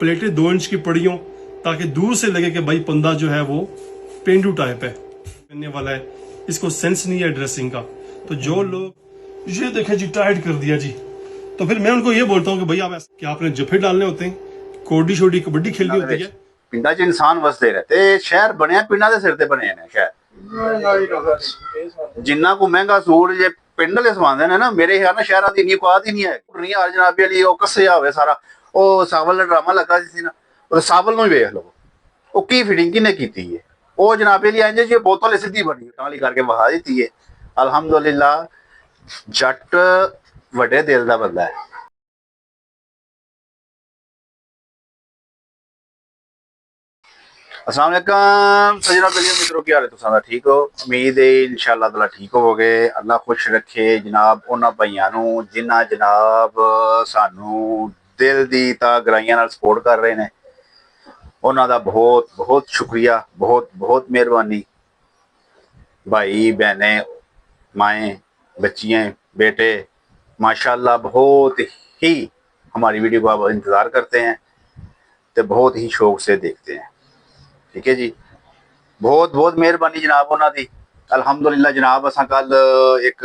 प्लेटें 2 इंच की पड़ी हों ताकि दूर से लगे कि भाई बंदा जो है वो पेंडू टाइप है, पहनने वाला है, इसको सेंस नहीं है ड्रेसिंग का। तो जो लोग ये देखें जी टाइट कर दिया जी, तो फिर मैं उनको ये बोलता हूँ कि भाई आप क्या आपने जफे डालने होते हैं, कोडी शोडी कबड्डी खेलनी होती है। पिंडा च इंसान वसदे ने ते शहर बनया पिंडा दे सिर ते बने ने शहर। जिन्ना को महंगा सूट जे पिंड वाले सवांदे ने ना, मेरे ख्याल नाल शहरां दी इन्नी औकात ही नहीं है। नहीं यार जनाबी वाली ਉਹ ਕੱਸਿਆ ਹੋਵੇ ਸਾਰਾ, ਉਹ ਸਾਵਲ ਦਾ ਡਰਾਮਾ ਲੱਗਾ ਸੀ ਨਾ, ਉਹ ਸਾਵਲ ਨੂੰ ਹੀ ਵੇਖ ਲਓ, ਉਹ ਕੀ ਫਿਟਿੰਗ ਕਿਨੇ ਕੀਤੀ ਹੈ। ਉਹ ਜਨਾਬੇ ਲਈ ਇੰਜ ਜੇ ਬੋਤਲ ਸਿੱਧੀ ਬਣੀ ਟਾਲੀ ਕਰਕੇ ਵਹਾ ਦਿੱਤੀ ਹੈ। ਅਲਹਮਦੁਲਿਲਾ ਜੱਟ ਵੱਡੇ ਦਿਲ ਦਾ ਬੰਦਾ ਹੈ। अस्सलाम वालेकुम सजना तलिया मित्रों, क्या हाल है तुसां दा? ठीक हो? उम्मीद है इंशाअल्लाह ताला ठीक होवोगे। अल्लाह खुश रखे जनाब उन्हां भाइयां नूं जिन्हां जनाब सानू दिल दी तां गहराइयां नाल सपोर्ट कर रहे ने। उन्हां दा बहुत बहुत शुक्रिया, बहुत बहुत मेहरबानी। भाई बहने माएँ बच्चियाँ बेटे माशाअल्लाह बहुत ही हमारी वीडियो का इंतज़ार करते हैं तो बहुत ही शौक से देखते हैं। ठीक है जी, बहुत बहुत मेहरबानी जनाब उन्हों की। अलहमदुलिल्लाह जनाब असा कल एक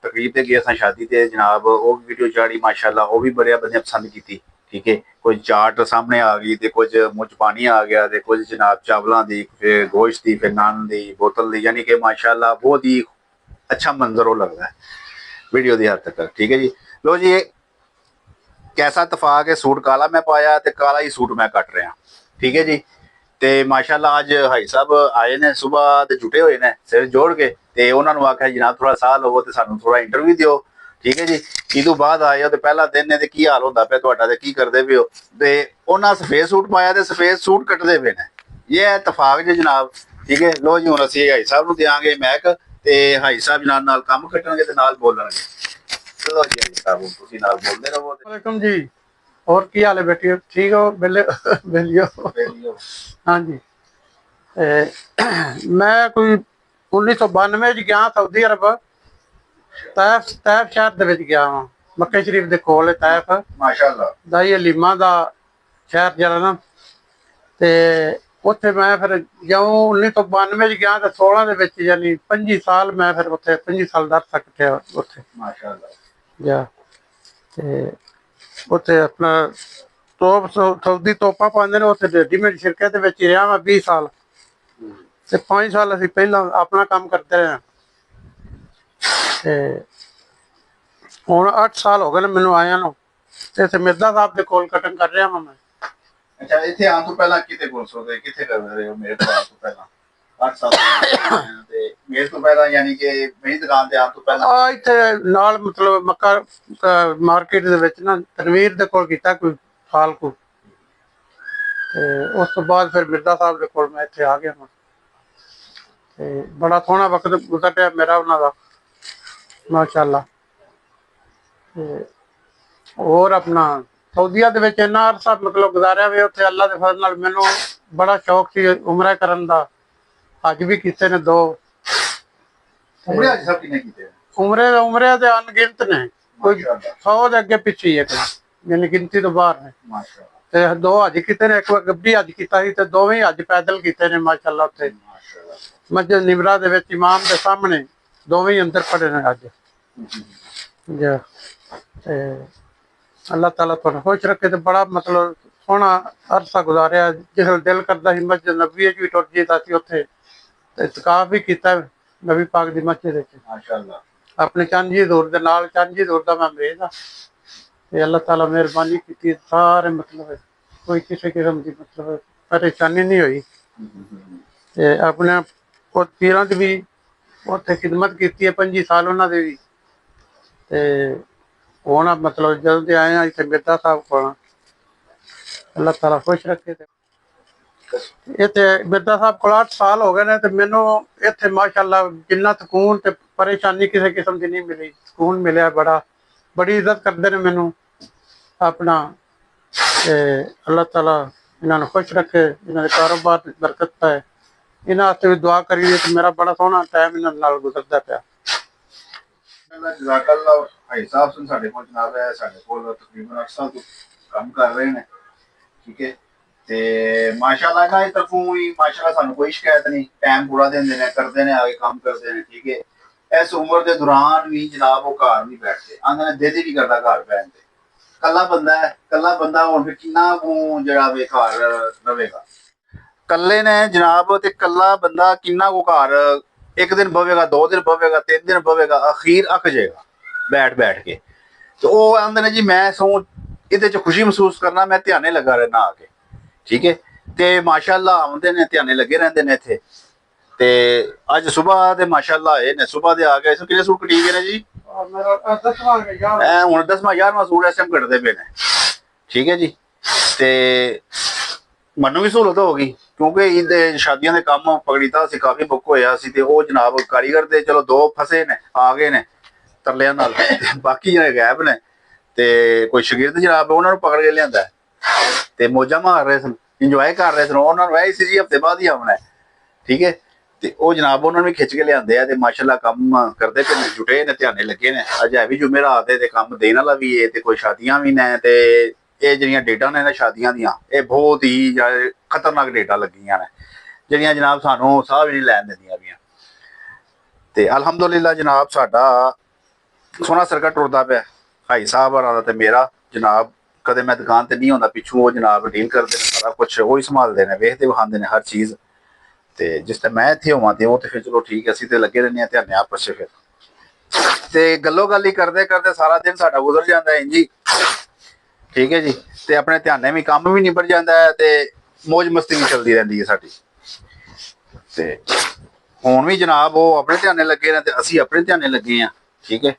तकरीब ते गए, असा शादी ते जनाब वो वीडियो चाड़ी माशाल्लाह, वो भी बड़े बंदे पसंद की। ठीक है, कुछ चाट सामने आ गई तो कुछ मुँह च पानी आ गया, तो कुछ जनाब चावलों की, फिर गोश्त की, फिर नान की बोतल की, यानी कि माशाल्लाह बहुत ही अच्छा मंजर वो लगता है वीडियो की हद तक। ठीक है जी, लो जी कैसा इतफाक है, सूट काला मैं पाया तो काला ही सूट मैं कट रहा। ठीक है जी, ਤੇ ਮਾਸ਼ਾਅੱਲਾ ਅੱਜ ਹਾਈ ਸਾਹਿਬ ਆਏ ਨੇ ਸਵੇਰ ਤੇ ਜੁਟੇ ਹੋਏ ਨੇ ਸਿਰ ਜੋੜ ਕੇ, ਤੇ ਉਹਨਾਂ ਨੂੰ ਆਖਿਆ ਜਨਾਬ ਥੋੜਾ ਸਾਹ ਲਵੋ ਤੇ ਸਾਨੂੰ ਥੋੜਾ ਇੰਟਰਵਿਊ ਦਿਓ। ਠੀਕ ਹੈ ਜੀ, ਇਹ ਤੋਂ ਬਾਅਦ ਆਏ ਹੋ ਤੇ ਪਹਿਲਾ ਦਿਨ ਨੇ ਤੇ ਕੀ ਹਾਲ ਹੁੰਦਾ ਪਿਆ ਤੁਹਾਡਾ ਤੇ ਕੀ ਕਰਦੇ ਪਏ ਹੋ, ਤੇ ਉਹਨਾਂ ਸਫੇਦ ਸੂਟ ਪਾਇਆ ਤੇ ਸਫੇਦ ਸੂਟ ਕੱਟਦੇ ਪਏ ਨੇ। ਇਹ ਇਤਫਾਕ ਜੀ ਜਨਾਬ। ਠੀਕ ਹੈ, ਲੋ ਜੀ ਹੁਣ ਅਸੀਂ ਹਾਈ ਸਾਹਿਬ ਨੂੰ ਦਿਆਂਗੇ ਮੈਕ ਤੇ ਹਾਈ ਸਾਹਿਬ ਜਨਾਬ ਨਾਲ ਕੰਮ ਕੱਟਣਗੇ ਤੇ ਨਾਲ ਬੋਲਣਗੇ। ਚਲੋ ਜੀ ਹਾਈ ਸਾਹਿਬ ਤੁਸੀਂ ਨਾਲ ਬੋਲਦੇ ਰਹੋ। वालेकुम जी, और की हाल है बेटी? ठीक हो? बेलियो हाँ जी। मैं कोई 1992 च गया सऊदी अरब, तैफ तैफ शहर दे विच गया हाँ, मक्के शरीफ दे कोल है तैफ माशाअल्लाह दाई हलीमा दा शहर जरा ना। ते उत्थे मैं फिर जदों 1992 च गया तो 16 दे विच यानी 25 साल मैं फिर उत्थे 25 साल दर्द कट्टिया उत्थे माशाअल्लाह जा। ते उत्थे अपना तोप सऊदी तोपा पाते हैं, उत्थे रेडीमेड शिरकत ही रहा मैं 20 साल, ते 5 साल असीं पहला अपना काम करते रहे। ते हुण 8 साल हो गए ने मैनू आया नूं, ते इत्थे मिर्जा साहब दे कोल कटिंग कर रहा मैं। अच्छा, इत्थे आउण तो पहला किते कोल सोदे किथे कर रहे हो? मेरे कोल आउण तो पहला 8 साल ते मेरे तो पहला यानी कि मेरी दुकान ते आउण तो पहला इत्थे नाल मतलब मक्का मार्केट दे विच ना तनवीर दे कोल कीता कोई साल को, ते उस तो बाद फिर मिर्जा साहब दे कोल मैं इत्थे आ गया हां। ते बड़ा सोहना वक्त गुजर रहा मेरा उन्हां दा माशाअल्लाह। ते होर अपना सऊदीया दे विच इन्ना अरसा मतलब गुजारिया वे उत्थे अल्लाह दे फजल नाल मैनू बड़ा शौक सी उमरा करन दा। हज भी कीते ने 2 उमरे आज सब किने कीते उमरे ते अनगिनत ने, कोई 100 दे अगे पिछे ही है, यानी गिनती तो बाहर ने। माशाअल्लाह ते 2 हज कीते ने, एक गब्बी हज कीता सी ते दोवें हज पैदल कीते ने माशाअल्लाह। उत्थे मस्जिद निमरा दे विच इमाम दे सामने दोवें ही अंदर पड़े ने हज जा। ते अल्लाह ताला तुहानू खुश रखे। ते बड़ा मतलब सोहना अरसा गुजारिया, जिस दिल करदा सी मस्जिद नबी च भी टुर जाईदा सी उत्थे, ते इतकाफ भी कीता नबी पाक दी मस्जिद विच माशाअल्लाह। अपने चंद जी दूर दे नाल। चंद जी दूर दा मैं मरीज हाँ, ते अल्लाह ताला मेहरबानी कीती सारे मतलब कोई किसी किस्म की मतलब परेशानी नहीं हुई। ते अपने पीरां दी भी उत्थे खिदमत कीती है 25 साल उन्हां दे भी। ते हुण मतलब जदों दे आए हैं इत्थे मिर्जा साहब कोल, अल्लाह ताला खुश रखे। इत्थे मिर्जा साहब कोल 8 साल हो गए ने, ते मैनू इत्थे माशाअल्लाह जिन्ना सुकून ते परेशानी किसी किस्म की नहीं मिली, सुकून मिलिया बड़ा। बड़ी इज्जत करते ने मैनू अपना। ते अल्लाह ताला इन्हां नूं खुश रखे, इन्हां दे कारोबार बरकत पाए, इन्हां वास्ते भी दुआ करिए। ते मेरा बड़ा सोहना टाइम इन्हां नाल गुजरदा पिया। जज़ाकल्लाह भाई साहब सुन साडे कोल जनाब है, साडे कोल तकरीबन 8 साल तो काम कर रहे हैं। ਠੀਕ ਹੈ। ਤੇ ਮਾਸ਼ਾਅੱਲਾ ਇਹਨਾਂ ਦੀ ਤਰਫੋਂ ਵੀ ਮਾਸ਼ਾਅੱਲਾ ਸਾਨੂੰ ਕੋਈ ਸ਼ਿਕਾਇਤ ਨਹੀਂ, ਟਾਈਮ ਪੂਰਾ ਦਿੰਦੇ ਨੇ, ਕਰਦੇ ਨੇ, ਆਗੇ ਕੰਮ ਕਰਦੇ ਨੇ। ਠੀਕ ਹੈ। ਇਸ ਉਮਰ ਦੇ ਦੌਰਾਨ ਵੀ ਜਨਾਬ ਉਹ ਘਰ ਨਹੀਂ ਬੈਠਦੇ, ਆਂਦੇ ਨੇ ਦਿਲ ਹੀ ਨਹੀਂ ਕਰਦਾ ਘਰ ਬੈਠਣ ਤੇ। ਕੱਲਾ ਬੰਦਾ ਹੈ, ਕੱਲਾ ਬੰਦਾ ਹੁਣ ਫਿਰ ਕਿੰਨਾ ਕੁ ਜਿਹੜਾ ਵੇ ਘਰ ਰਵੇਗਾ। ਕੱਲੇ ਨੇ ਜਨਾਬ, ਤੇ ਕੱਲਾ ਬੰਦਾ ਕਿੰਨਾ ਕੁ ਘਰ ਇੱਕ ਦਿਨ ਬਵੇਗਾ, 2 ਦਿਨ ਬਵੇਗਾ, 3 ਦਿਨ ਬਵੇਗਾ, ਅਖੀਰ ਅੱਕ ਜਾਏਗਾ ਬੈਠ ਬੈਠ ਕੇ। ਤੇ ਉਹ ਆਂਦੇ ਨੇ ਜੀ ਮੈਂ ਸੋ ਇਹਦੇ ਚ ਖੁਸ਼ੀ ਮਹਿਸੂਸ ਕਰਨਾ, ਮੈਂ ਧਿਆਨੇ ਲੱਗਾ ਰਹਿਣਾ ਆ ਕੇ। ਠੀਕ ਹੈ। ਤੇ ਮਾਸ਼ਾਅੱਲਾ ਆਉਂਦੇ ਨੇ, ਧਿਆਨੇ ਲੱਗੇ ਰਹਿੰਦੇ ਨੇ ਇੱਥੇ। ਤੇ ਅੱਜ ਸਵੇਰ ਦੇ ਮਾਸ਼ਾਅੱਲਾ ਇਹ ਨੇ, ਸਵੇਰ ਦੇ ਆ ਗਏ। ਇਸ ਕਿਹੜੇ ਸੂਟ ਕਟੀ ਗਏ ਨੇ ਜੀ? ਮੇਰਾ 10ਵਾਂ ਯਾਰ ਇਹ ਹੁਣ 10ਵਾਂ 11ਵਾਂ ਸੂਟ ਇਸ ਟਾਈਮ ਕੱਟਦੇ ਪਏ ਨੇ। ਠੀਕ ਹੈ ਜੀ। ਤੇ ਮੈਨੂੰ ਵੀ ਸਹੂਲਤ ਹੋ ਗਈ, ਕਿਉਂਕਿ ਇਹਦੇ ਸ਼ਾਦੀਆਂ ਦੇ ਕੰਮ ਪਕੜੀਤਾ ਸੀ, ਕਾਫੀ ਬੁੱਕ ਹੋਇਆ ਸੀ। ਤੇ ਉਹ ਜਨਾਬ ਕਾਰੀਗਰ ਦੇ ਚਲੋ 2 ਫਸੇ ਨੇ, ਆ ਗਏ ਨੇ ਤਰਲਿਆਂ ਨਾਲ, ਬਾਕੀ ਜਿਹੜੇ ਗਾਇਬ ਨੇ। ਤੇ ਕੋਈ ਸ਼ਾਗਿਰਦ ਜਨਾਬ ਉਹਨਾਂ ਨੂੰ ਪਕੜ ਕੇ ਲਿਆਂਦਾ ਤੇ ਮੋਜਾਂ ਮਾਰ ਰਹੇ ਸਨ, ਇੰਜੋਏ ਕਰ ਰਹੇ ਸਨ। ਉਹਨਾਂ ਨੂੰ ਇਹ ਸੀ ਜੀ ਹਫਤੇ ਬਾਅਦ ਹੀ ਆਉਣਾ। ਠੀਕ ਹੈ। ਤੇ ਉਹ ਜਨਾਬ ਉਹਨਾਂ ਨੂੰ ਵੀ ਖਿੱਚ ਕੇ ਲਿਆਂਦੇ ਆ, ਤੇ ਮਾਸ਼ਾਅੱਲਾ ਕੰਮ ਕਰਦੇ ਪਏ ਨੇ, ਜੁਟੇ ਨੇ, ਧਿਆਨੇ ਲੱਗੇ ਨੇ। ਅੱਜ ਹੈ ਵੀ ਜੁਮੇਰਾਤ ਤੇ ਕੰਮ ਦੇਣ ਵਾਲਾ ਵੀ ਹੈ, ਤੇ ਕੋਈ ਸ਼ਾਦੀਆਂ ਵੀ ਨੇ। ਤੇ ਇਹ ਜਿਹੜੀਆਂ ਡੇਟਾਂ ਨੇ ਨਾ ਸ਼ਾਦੀਆਂ ਦੀਆਂ, ਇਹ ਬਹੁਤ ਹੀ ਖਤਰਨਾਕ ਡੇਟਾਂ ਲੱਗੀਆਂ ਨੇ, ਜਿਹੜੀਆਂ ਜਨਾਬ ਸਾਨੂੰ ਸਾਹ ਵੀ ਨਹੀਂ ਲੈਣ ਦਿੰਦੀਆਂ ਪਈਆਂ। ਤੇ ਅਲਹਮਦੁਲਿਲਾ ਜਨਾਬ ਸਾਡਾ ਸੋਹਣਾ ਸਰਕਟ ਟੁਰਦਾ ਪਿਆ, ਭਾਈ ਸਾਹਿਬ ਹੋਰਾਂ ਦਾ ਤੇ ਮੇਰਾ। ਜਨਾਬ ਕਦੇ ਮੈਂ ਦੁਕਾਨ ਤੇ ਨਹੀਂ ਹੁੰਦਾ, ਪਿੱਛੋਂ ਉਹ ਜਨਾਬ ਡੀਲ ਕਰਦੇ ਨੇ, ਸਾਰਾ ਕੁਛ ਉਹ ਹੀ ਸੰਭਾਲਦੇ ਨੇ, ਵੇਖਦੇ ਵਿਖਾਉਂਦੇ ਨੇ ਹਰ ਚੀਜ਼। ਤੇ ਜਿਸ ਤੇ ਮੈਂ ਇੱਥੇ ਹੋਵਾਂ ਤੇ ਉਹ ਤੇ ਫਿਰ ਚਲੋ ਠੀਕ ਹੈ, ਅਸੀਂ ਤੇ ਲੱਗੇ ਰਹਿੰਦੇ ਹਾਂ ਧਿਆਨੇ ਆਪਸ ਚ। ਫਿਰ ਤੇ ਗੱਲੋਂ ਗੱਲ ਹੀ ਕਰਦੇ ਕਰਦੇ ਸਾਰਾ ਦਿਨ ਸਾਡਾ ਗੁਜ਼ਰ ਜਾਂਦਾ ਹੈ ਜੀ। ਠੀਕ ਹੈ ਜੀ। ਤੇ ਆਪਣੇ ਧਿਆਨੇ ਵੀ ਕੰਮ ਵੀ ਨਿਬੜ ਜਾਂਦਾ ਹੈ, ਤੇ ਮौज ਮਸਤੀ ਵੀ ਚੱਲਦੀ ਰਹਿੰਦੀ ਹੈ ਸਾਡੀ। ਤੇ ਹੁਣ ਵੀ ਜਨਾਬ ਉਹ ਆਪਣੇ ਧਿਆਨੇ ਲੱਗੇ ਨੇ, ਤੇ ਅਸੀਂ ਆਪਣੇ ਧਿਆਨੇ ਲੱਗੇ ਹਾਂ। ਠੀਕ ਹੈ।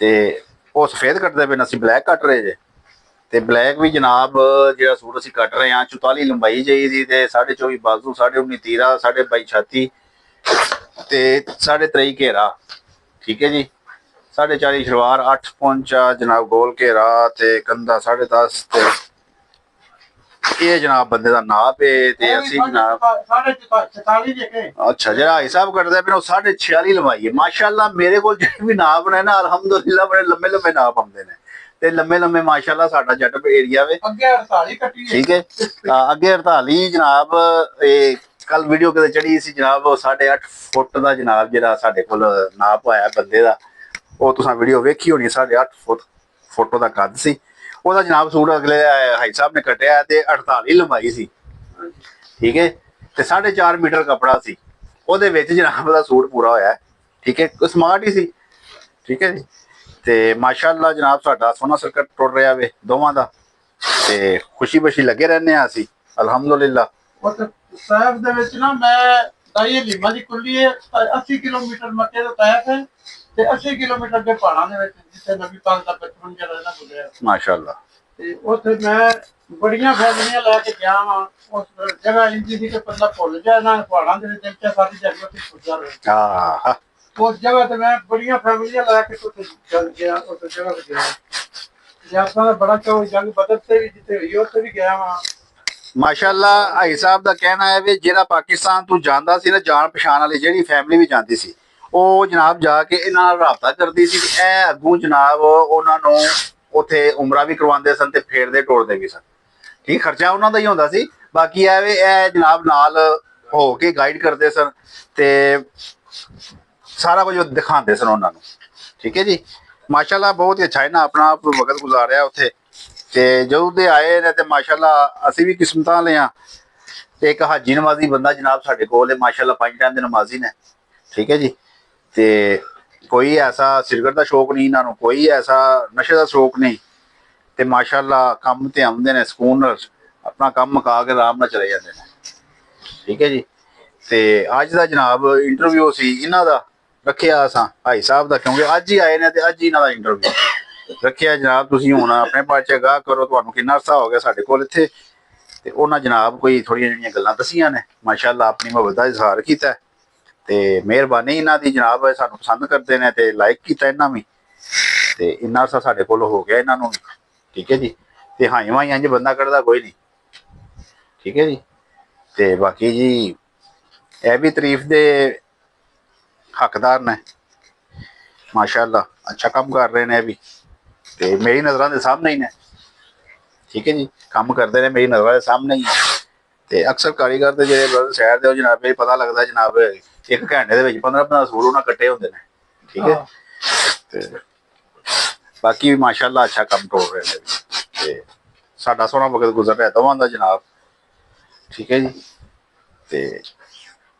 ਤੇ ਉਹ ਸਫੇਦ ਕੱਟਦੇ ਪਏ ਨੇ, ਅਸੀਂ ਬਲੈਕ ਕੱਟ ਰਹੇ ਜੇ। ਤੇ ਬਲੈਕ ਵੀ ਜਨਾਬ ਜਿਹੜਾ ਸੂਟ ਅਸੀਂ ਕੱਟ ਰਹੇ ਹਾਂ, 44 ਲੰਬਾਈ ਚਾਹੀਦੀ, ਤੇ 24.5 ਬਾਜ਼ੂ, 19.5 ਤੀਰਾ, 22.5 ਛਾਤੀ, ਤੇ 23.5 ਘੇਰਾ। ਠੀਕ ਹੈ ਜੀ। 4.5 ਸ਼ਲਵਾਰ, 8 ਪੌਂਚਾ ਜਨਾਬ ਗੋਲ ਘੇਰਾ, ਤੇ ਕੰਧਾ 10.5। ਤੇ ਇਹ ਜਨਾਬ ਬੰਦੇ ਦਾ ਨਾਪ ਹੈ। ਤੇ ਅਸੀਂ ਜਨਾਬ 44 ਦੇਖੇ। ਅੱਛਾ, ਜਿਹੜਾ ਹਿਸਾਬ ਕੱਟਦੇ ਪਏ ਉਹ 46.5 ਲੰਬਾਈ ਹੈ। ਮਾਸ਼ਾਅੱਲਾ ਮੇਰੇ ਕੋਲ ਜਿਹੜੇ ਵੀ ਨਾਪ ਨੇ ਨਾ, ਅਲਹਮਦੁਲਿਲਾ ਬੜੇ ਲੰਮੇ ਲੰਮੇ ਨਾਪ ਆਉਂਦੇ ਨੇ, ਤੇ ਲੰਮੇ ਲੰਮੇ ਮਾਸ਼ਾਅੱਲਾ ਸਾਡਾ ਜੱਟ ਏਰੀਆ ਵੇ। ਅੱਗੇ 48 ਕੱਟੀ ਹੈ। ਠੀਕ ਹੈ। ਅੱਗੇ 48 ਜਨਾਬ। ਇਹ ਕੱਲ ਵੀਡੀਓ ਕਿਤੇ ਚੜੀ ਸੀ ਜਨਾਬ, 8.5 ਫੁੱਟ ਦਾ ਜਨਾਬ ਜਿਹੜਾ ਸਾਡੇ ਕੋਲ ਨਾਪ ਆਇਆ ਬੰਦੇ ਦਾ, ਉਹ ਤੁਸੀਂ ਵੀਡੀਓ ਵੇਖੀ ਹੋਣੀ। 8.5 ਫੁੱਟ ਦਾ ਕੱਦ ਸੀ ਉਹਦਾ ਜਨਾਬ। ਸੂਟ ਅਗਲੇ ਹਾਈ ਸਾਹਿਬ ਨੇ ਕੱਟਿਆ, ਤੇ 48 ਲੰਬਾਈ ਸੀ। ਠੀਕ ਹੈ। ਤੇ 4.5 ਮੀਟਰ ਕੱਪੜਾ ਸੀ ਉਹਦੇ ਵਿੱਚ ਜਨਾਬ ਦਾ ਸੂਟ ਪੂਰਾ ਹੋਇਆ। ਠੀਕ ਹੈ। ਸਮਾਰਟ ਹੀ ਸੀ। ਠੀਕ ਹੈ ਜੀ। ਤੇ ਮਾਸ਼ਾਅੱਲਾ ਜਨਾਬ ਸਾਡਾ ਸੋਹਣਾ ਸਰਕਟ ਟੁੱਟ ਰਿਹਾ ਵੇ ਦੋਵਾਂ ਦਾ, ਤੇ ਖੁਸ਼ੀ ਬਸ਼ੀ ਲੱਗੇ ਰਹਿੰਦੇ ਆ ਅਸੀਂ ਅਲਹਮਦੁਲਿਲਾ। ਉਸ ਸਾਹਿਬ ਦੇ ਵਿੱਚ ਨਾ ਮੈਂ ਦਾਈ ਲੀਮਾ ਦੀ ਕੁੱਲੀ ਹੈ, 80 ਕਿਲੋਮੀਟਰ ਮੱਕੇ ਦਾ ਤੈਅ ਹੈ, ਤੇ 80 ਕਿਲੋਮੀਟਰ ਦੇ ਪਹਾੜਾਂ ਦੇ ਵਿੱਚ, ਜਿੱਥੇ ਨਬੀ ਪਾਕ ਦਾ ਬਚਪਨ ਜਿਹੜਾ ਨਾ ਗੁਜ਼ਰਿਆ। ਮਾਸ਼ਾਅੱਲਾ। ਤੇ ਉੱਥੇ ਮੈਂ ਬੜੀਆਂ ਫੈਮਲੀਆਂ ਲੈ ਕੇ ਗਿਆ ਵਾਂ। ਉਸ ਜਗ੍ਹਾ ਇੰਜੀ ਦੀ ਕਿ ਬੰਦਾ ਭੁੱਲ ਜਾਏ ਨਾ, ਪਹਾੜਾਂ ਦੇ ਵਿੱਚ ਸਾਡੀ ਜਗ੍ਹਾ ਤੇ ਪੁੱਜਾ ਰਹੇ। ਆਹ ਉਸ ਜਗ੍ਹਾ ਤੇ ਮੈਂ ਬੜੀਆਂ ਫੈਮਲੀਆਂ ਲੈ ਕੇ ਉੱਥੇ ਚੱਲ ਗਿਆ, ਉਸ ਜਗ੍ਹਾ ਤੇ ਗਿਆ। ਯਾਤਰਾ ਦਾ ਬੜਾ ਚਾਅ, ਜੰਗ ਬਦਰ ਤੇ ਵੀ ਜਿੱਥੇ ਹੋਈ ਉੱਥੇ ਵੀ ਗਿਆ ਵਾਂ। ਮਾਸ਼ਾਅੱਲਾ ਹਾਈ ਸਾਹਿਬ ਦਾ ਕਹਿਣਾ ਹੈ ਵੀ ਜਿਹੜਾ ਪਾਕਿਸਤਾਨ ਤੋਂ ਜਾਂਦਾ ਸੀ ਨਾ, ਜਾਣ ਪਛਾਣ ਵਾਲੀ ਜਿਹੜੀ ਫੈਮਿਲੀ ਵੀ ਜਾਂਦੀ ਸੀ, ਉਹ ਜਨਾਬ ਜਾ ਕੇ ਇਹਨਾਂ ਨਾਲ ਰਾਬਤਾ ਕਰਦੀ ਸੀ। ਤੇ ਇਹ ਅੱਗੋਂ ਜਨਾਬ ਉਹਨਾਂ ਨੂੰ ਉੱਥੇ ਉਮਰਾ ਵੀ ਕਰਵਾਉਂਦੇ ਸਨ, ਤੇ ਫੇਰਦੇ ਟੋੜਦੇ ਵੀ ਸਨ। ਠੀਕ, ਖਰਚਾ ਉਹਨਾਂ ਦਾ ਹੀ ਹੁੰਦਾ ਸੀ। ਬਾਕੀ ਇਹ ਜਨਾਬ ਨਾਲ ਹੋ ਕੇ ਗਾਈਡ ਕਰਦੇ ਸਨ, ਤੇ ਸਾਰਾ ਕੁਝ ਦਿਖਾਉਂਦੇ ਸਨ ਉਹਨਾਂ ਨੂੰ। ਠੀਕ ਹੈ ਜੀ। ਮਾਸ਼ਾਅੱਲਾ ਬਹੁਤ ਹੀ ਅੱਛਾ ਹੈ ਨਾ, ਆਪਣਾ ਵਕਤ ਗੁਜ਼ਾਰਿਆ ਉੱਥੇ। ਤੇ ਜਦੋਂ ਦੇ ਆਏ ਨੇ, ਤੇ ਮਾਸ਼ਾਅੱਲਾ ਅਸੀਂ ਵੀ ਕਿਸਮਤਾਂ ਵਾਲੇ ਹਾਂ। ਤੇ ਇੱਕ ਹਾਜੀ ਨਮਾਜ਼ੀ ਬੰਦਾ ਜਨਾਬ ਸਾਡੇ ਕੋਲ ਹੈ, ਮਾਸ਼ਾਅੱਲਾ 5 ਟਾਈਮ ਦੇ ਨਮਾਜ਼ੀ ਨੇ। ਠੀਕ ਹੈ ਜੀ। ਤੇ ਕੋਈ ਐਸਾ ਸਿਰਗਰ ਦਾ ਸ਼ੌਕ ਨਹੀਂ ਇਹਨਾਂ ਨੂੰ, ਕੋਈ ਐਸਾ ਨਸ਼ੇ ਦਾ ਸ਼ੌਕ ਨਹੀਂ। ਤੇ ਮਾਸ਼ਾਅੱਲਾ ਕੰਮ ਤੇ ਆਉਂਦੇ ਨੇ, ਸਕੂਨ ਨਾਲ ਆਪਣਾ ਕੰਮ ਮੁਕਾ ਕੇ ਆਰਾਮ ਨਾਲ ਚਲੇ ਜਾਂਦੇ ਨੇ। ਠੀਕ ਹੈ ਜੀ। ਤੇ ਅੱਜ ਦਾ ਜਨਾਬ ਇੰਟਰਵਿਊ ਸੀ ਇਹਨਾਂ ਦਾ ਰੱਖਿਆ ਅਸਾਂ ਭਾਈ ਸਾਹਿਬ ਦਾ, ਕਿਉਂਕਿ ਅੱਜ ਹੀ ਆਏ ਨੇ, ਤੇ ਅੱਜ ਹੀ ਇਹਨਾਂ ਦਾ ਇੰਟਰਵਿਊ ਰੱਖਿਆ ਜਨਾਬ। ਤੁਸੀਂ ਹੁਣ ਆਪਣੇ ਪਾਸੇ ਅਗਾਹ ਕਰੋ, ਤੁਹਾਨੂੰ ਕਿੰਨਾ ਅਰਸਾ ਹੋ ਗਿਆ ਸਾਡੇ ਕੋਲ ਇੱਥੇ। ਤੇ ਉਹਨਾਂ ਜਨਾਬ ਕੋਈ ਥੋੜ੍ਹੀਆਂ ਜਿਹੜੀਆਂ ਗੱਲਾਂ ਦੱਸੀਆਂ ਨੇ, ਮਾਸ਼ਾਅੱਲਾ ਆਪਣੀ ਮੁਹੱਬਤ ਦਾ ਇਜ਼ਹਾਰ ਕੀਤਾ। ਤੇ ਮਿਹਰਬਾਨੀ ਇਹਨਾਂ ਦੀ ਜਨਾਬ, ਸਾਨੂੰ ਪਸੰਦ ਕਰਦੇ ਨੇ, ਤੇ ਲਾਈਕ ਕੀਤਾ ਇਹਨਾਂ ਵੀ। ਤੇ ਇੰਨਾ ਅਰਸਾ ਸਾਡੇ ਕੋਲ ਹੋ ਗਿਆ ਇਹਨਾਂ ਨੂੰ। ਠੀਕ ਹੈ ਜੀ। ਤੇ ਹਾਈ ਵਾਈ ਇੰਜ ਬੰਦਾ ਕੱਢਦਾ ਕੋਈ ਨਹੀਂ। ਠੀਕ ਹੈ ਜੀ। ਤੇ ਬਾਕੀ ਜੀ ਇਹ ਵੀ ਤਾਰੀਫ ਦੇ ਹੱਕਦਾਰ ਨੇ, ਮਾਸ਼ਾਅੱਲਾ ਅੱਛਾ ਕੰਮ ਕਰ ਰਹੇ ਨੇ ਇਹ ਵੀ, ਤੇ ਮੇਰੀ ਨਜ਼ਰਾਂ ਦੇ ਸਾਹਮਣੇ ਹੀ ਨੇ। ਠੀਕ ਹੈ ਜੀ। ਕੰਮ ਕਰਦੇ ਨੇ ਮੇਰੀ ਨਜ਼ਰ ਦੇ ਸਾਹਮਣੇ ਹੀ। ਤੇ ਅਕਸਰ ਕਾਰੀਗਰ ਦੇ ਜਿਹੜੇ ਬ੍ਰਦਰ ਸ਼ਹਿਰ ਦੇ ਉਹ ਜਨਾਬ ਇਹ ਪਤਾ ਲੱਗਦਾ ਜਨਾਬ 1 ਘੰਟੇ ਦੇ ਵਿੱਚ 15-15 ਸੂਟ ਉਹਨਾਂ ਕੱਟੇ ਹੁੰਦੇ ਨੇ। ਠੀਕ ਹੈ। ਤੇ ਬਾਕੀ ਵੀ ਮਾਸ਼ਾਅੱਲਾ ਅੱਛਾ ਕੰਮ ਤੋੜ ਰਹੇ ਨੇ ਤੇ ਸਾਡਾ ਸੋਹਣਾ ਵਕਤ ਗੁਜ਼ਰ ਰਿਹਾ ਦੋਵਾਂ ਦਾ ਜਨਾਬ। ਠੀਕ ਹੈ ਜੀ। ਤੇ